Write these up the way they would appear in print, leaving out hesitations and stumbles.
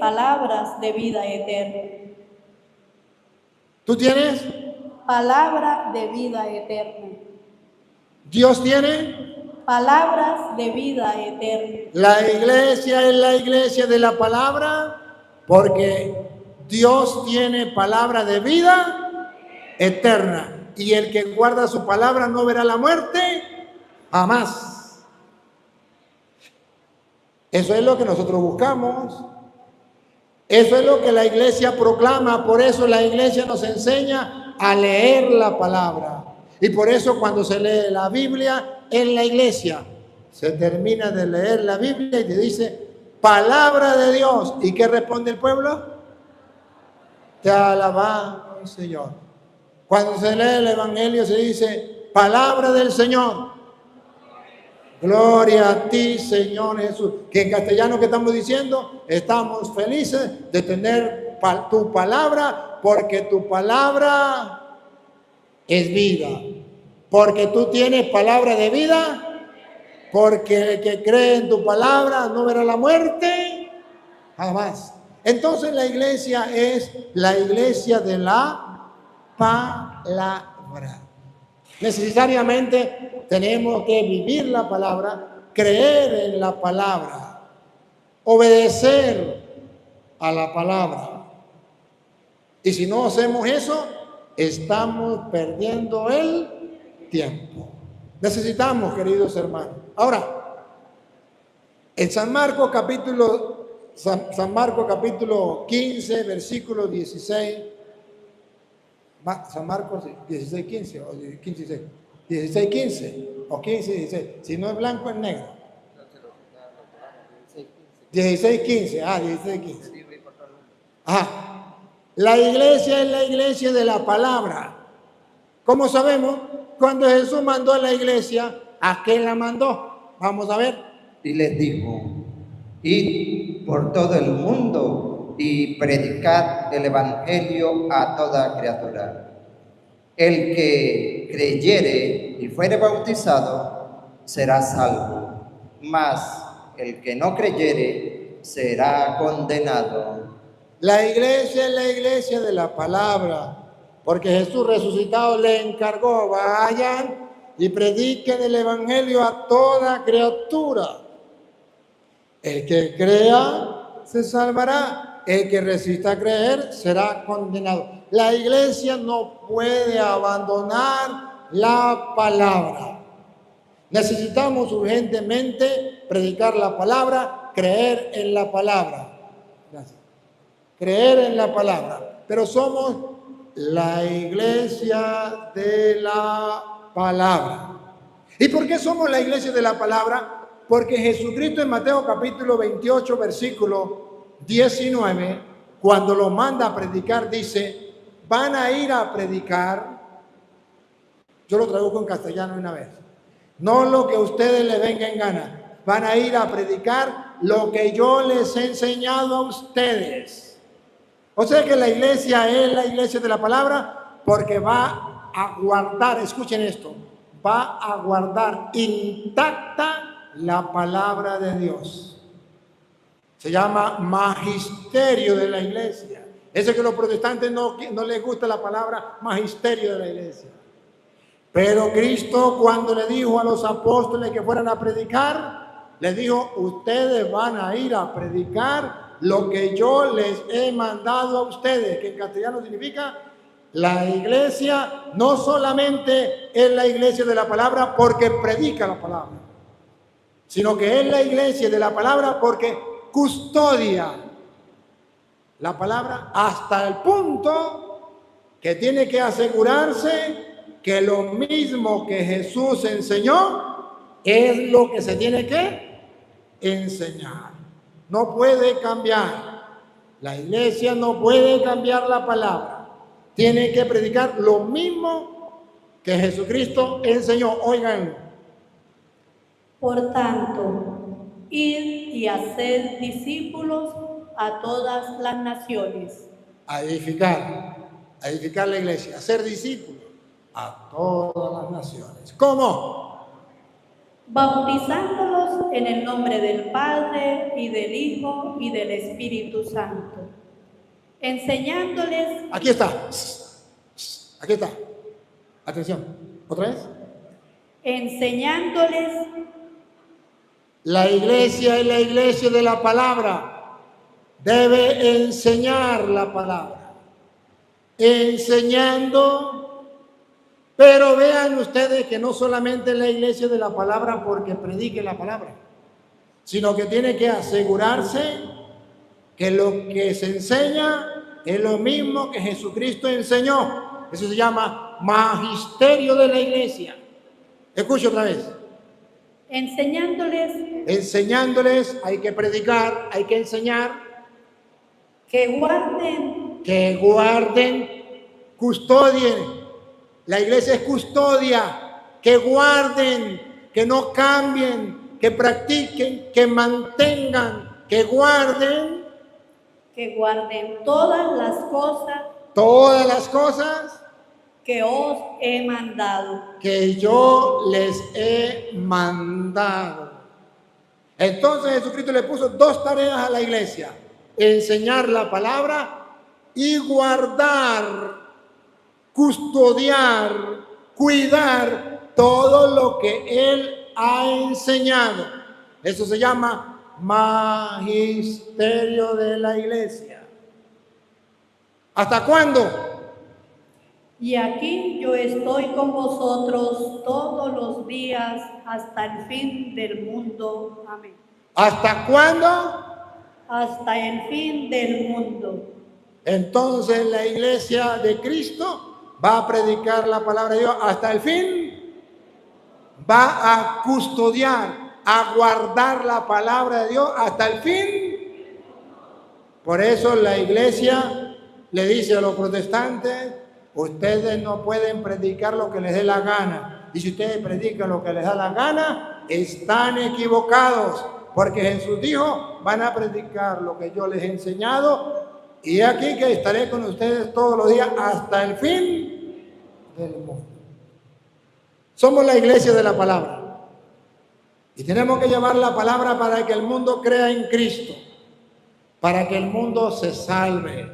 palabras de vida eterna. ¿Tú tienes? Palabra de vida eterna. ¿Dios tiene? Palabras de vida eterna. La iglesia es la iglesia de la palabra porque Dios tiene palabra de vida eterna. Y el que guarda su palabra no verá la muerte jamás. Eso es lo que nosotros buscamos. Eso es lo que la iglesia proclama. Por eso la iglesia nos enseña a leer la palabra. Y por eso cuando se lee la Biblia en la iglesia, se termina de leer la Biblia y te dice, palabra de Dios. ¿Y qué responde el pueblo? Te alabamos, Señor. Cuando se lee el Evangelio se dice, palabra del Señor. Gloria a ti, Señor Jesús. Que en castellano, ¿qué estamos diciendo? Estamos felices de tener tu palabra, porque tu palabra es vida. Porque tú tienes palabra de vida. Porque el que cree en tu palabra no verá la muerte jamás. Entonces la iglesia es la iglesia de la palabra. Necesariamente tenemos que vivir la palabra, creer en la palabra, obedecer a la palabra. Y si no hacemos eso, estamos perdiendo el tiempo. Necesitamos, queridos hermanos. Ahora, en San Marcos capítulo 15, versículo 16. San Marcos 16, 15 o 15, 16. 16, 15 o 15, 16. Si no es blanco, es negro. 16, 15. 16, 15. Ajá. La iglesia es la iglesia de la palabra. ¿Cómo sabemos? Cuando Jesús mandó a la iglesia, ¿a qué la mandó? Vamos a ver. Y les dijo, id por todo el mundo y predicad el evangelio a toda criatura. El que creyere y fuere bautizado será salvo, mas el que no creyere será condenado. La iglesia es la iglesia de la palabra, porque Jesús resucitado le encargó, vayan y prediquen el evangelio a toda criatura. El que crea se salvará, el que resista a creer será condenado. La iglesia no puede abandonar la palabra. Necesitamos urgentemente predicar la palabra, creer en la palabra. Gracias. Creer en la palabra. Pero somos la iglesia de la palabra. ¿Y por qué somos la iglesia de la palabra? Porque Jesucristo en Mateo capítulo 28, versículo 19, cuando lo manda a predicar, dice, van a ir a predicar, yo lo traduzco en castellano una vez, no lo que a ustedes les venga en gana, van a ir a predicar lo que yo les he enseñado a ustedes. O sea que la iglesia es la iglesia de la palabra porque va a guardar, escuchen esto, va a guardar intacta la palabra de Dios. Se llama magisterio de la iglesia. Eso que los protestantes no les gusta la palabra magisterio de la iglesia. Pero Cristo, cuando le dijo a los apóstoles que fueran a predicar, les dijo, ustedes van a ir a predicar lo que yo les he mandado a ustedes, que en castellano significa la iglesia no solamente es la iglesia de la palabra porque predica la palabra, sino que es la iglesia de la palabra porque custodia la palabra hasta el punto que tiene que asegurarse que lo mismo que Jesús enseñó es lo que se tiene que enseñar. No puede cambiar. La iglesia no puede cambiar la palabra. Tiene que predicar lo mismo que Jesucristo enseñó. Oigan. Por tanto, id y haced discípulos a todas las naciones. A edificar la iglesia, a ser discípulos a todas las naciones. ¿Cómo? bautizándolos en el nombre del Padre y del Hijo y del Espíritu Santo, enseñándoles, Aquí está. Aquí está. Atención. ¿Otra vez? enseñándoles La iglesia es la iglesia de la palabra. Debe enseñar la palabra. Enseñando. Pero vean ustedes que no solamente es la iglesia de la palabra porque predique la palabra, sino que tiene que asegurarse que lo que se enseña es lo mismo que Jesucristo enseñó. Eso se llama magisterio de la iglesia. Escuche otra vez. enseñándoles Enseñándoles, hay que predicar, hay que enseñar, que guarden, custodien. La iglesia es custodia, que guarden, que no cambien, que practiquen, que mantengan, que guarden todas las cosas que os he mandado. que yo les he mandado. Entonces Jesucristo le puso dos tareas a la iglesia: enseñar la palabra y guardar, custodiar, cuidar todo lo que Él ha enseñado. Eso se llama magisterio de la iglesia. ¿Hasta cuándo? Y aquí yo estoy con vosotros todos los días hasta el fin del mundo. Amén. ¿Hasta cuándo? Hasta el fin del mundo. Entonces la iglesia de Cristo va a predicar la palabra de Dios hasta el fin, va a custodiar, a guardar la palabra de Dios hasta el fin. Por eso la iglesia le dice a los protestantes: ustedes no pueden predicar lo que les dé la gana. Y si ustedes predican lo que les da la gana, están equivocados, porque Jesús dijo: van a predicar lo que yo les he enseñado, y aquí que estaré con ustedes todos los días hasta el fin del mundo. Somos la iglesia de la palabra y tenemos que llevar la palabra para que el mundo crea en Cristo, para que el mundo se salve.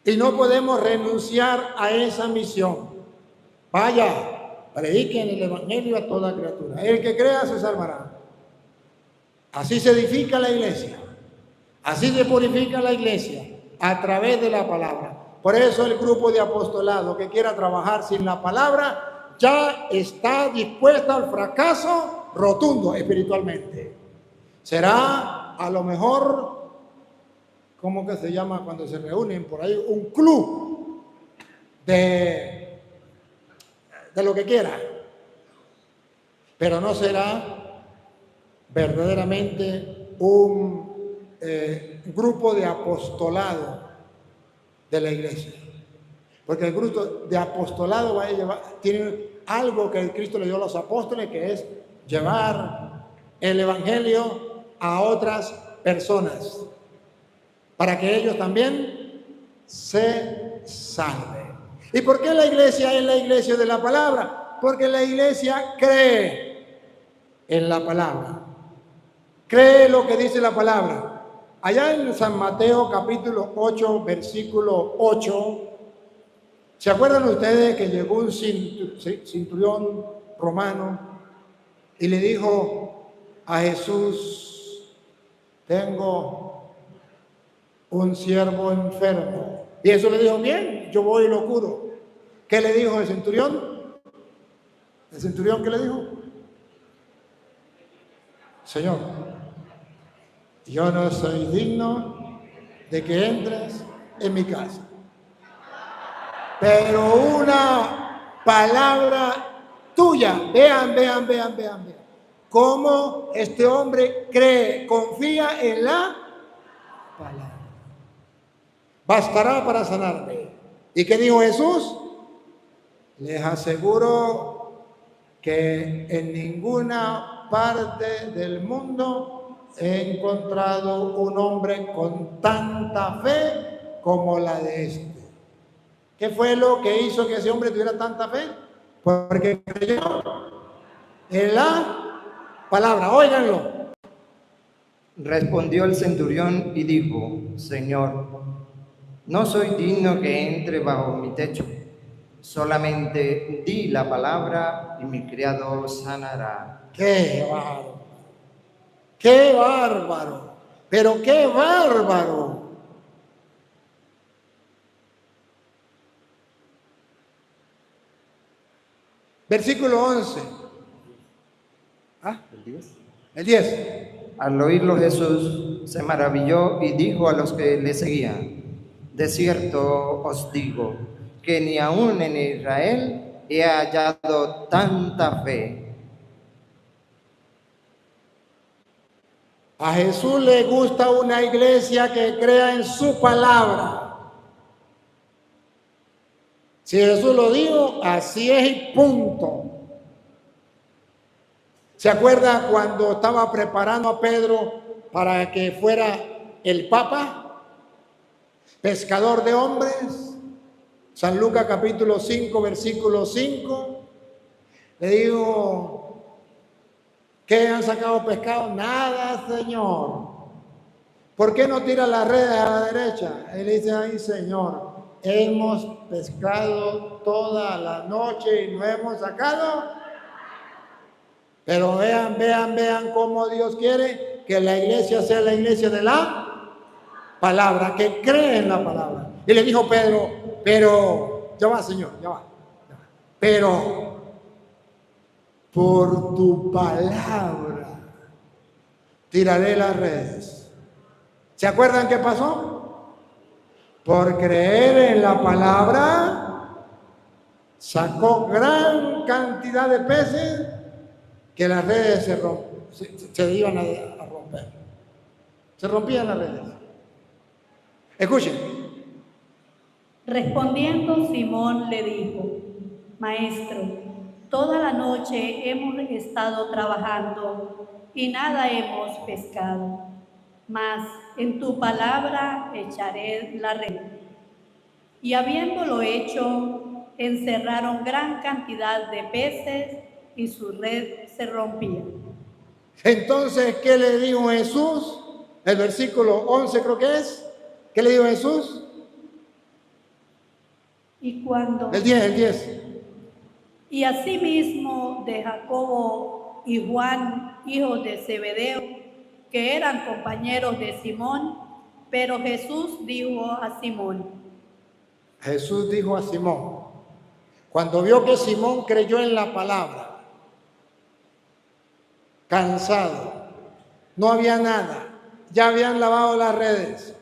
Y no podemos renunciar a esa misión. Vaya, prediquen el evangelio a toda criatura. El que crea se salvará. Así se edifica la iglesia. Así se purifica la iglesia, a través de la palabra. Por eso el grupo de apostolado que quiera trabajar sin la palabra ya está dispuesto al fracaso rotundo espiritualmente. Será a lo mejor, ¿cómo que se llama cuando se reúnen por ahí? Un club de lo que quiera. Pero no será verdaderamente un grupo de apostolado de la iglesia, porque el grupo de apostolado va a llevar, tiene algo que Cristo le dio a los apóstoles, que es llevar el evangelio a otras personas para que ellos también se salven. ¿Y por qué la iglesia es la iglesia de la palabra? Porque la iglesia cree en la palabra, cree lo que dice la palabra. Allá en San Mateo capítulo 8, versículo 8, ¿se acuerdan ustedes que llegó un centurión romano y le dijo a Jesús: tengo un siervo enfermo? Y eso le dijo: bien, yo voy y lo curo. ¿Qué le dijo el centurión? ¿El centurión qué le dijo? Señor, yo no soy digno de que entres en mi casa, pero una palabra tuya. Vean cómo este hombre cree, confía en la palabra. Bastará para sanarme. ¿Y qué dijo Jesús? Les aseguro que en ninguna parte del mundo he encontrado un hombre con tanta fe como la de este. ¿Qué fue lo que hizo que ese hombre tuviera tanta fe? Porque creyó en la palabra. Óiganlo. Respondió el centurión y dijo: Señor, no soy digno que entre bajo mi techo. Solamente di la palabra y mi criado sanará. ¡Qué bárbaro! ¡Qué bárbaro! ¡Pero qué bárbaro! Versículo 11. ¿Ah? El 10. Al oírlo Jesús se maravilló y dijo a los que le seguían: de cierto os digo que ni aun en Israel he hallado tanta fe. A Jesús le gusta una iglesia que crea en su palabra. Si Jesús lo dijo, así es y punto. ¿Se acuerda cuando estaba preparando a Pedro para que fuera el Papa? Pescador de hombres. San Lucas capítulo 5, versículo 5. Le digo, ¿qué han sacado pescado? Nada, Señor. ¿Por qué no tira las redes a la derecha? Él dice, ay, Señor, hemos pescado toda la noche y no hemos sacado. Pero vean cómo Dios quiere que la iglesia sea la iglesia de la palabra, que cree en la palabra. Y le dijo Pedro, pero, ya va, Señor, ya va. Pero, por tu palabra, tiraré las redes. ¿Se acuerdan qué pasó? Por creer en la palabra, sacó gran cantidad de peces que las redes se iban a romper. Se rompían las redes. Escuchen. Respondiendo Simón le dijo: Maestro, toda la noche hemos estado trabajando y nada hemos pescado, mas en tu palabra echaré la red. Y habiéndolo hecho, encerraron gran cantidad de peces y su red se rompía. Entonces, ¿qué le dijo Jesús? El versículo 11 creo que es. ¿Qué le dijo Jesús? Y cuando... El 10. Y asimismo de Jacobo y Juan, hijos de Zebedeo, que eran compañeros de Simón, pero Jesús dijo a Simón. Jesús dijo a Simón, cuando vio que Simón creyó en la palabra, cansado, no había nada, ya habían lavado las redes,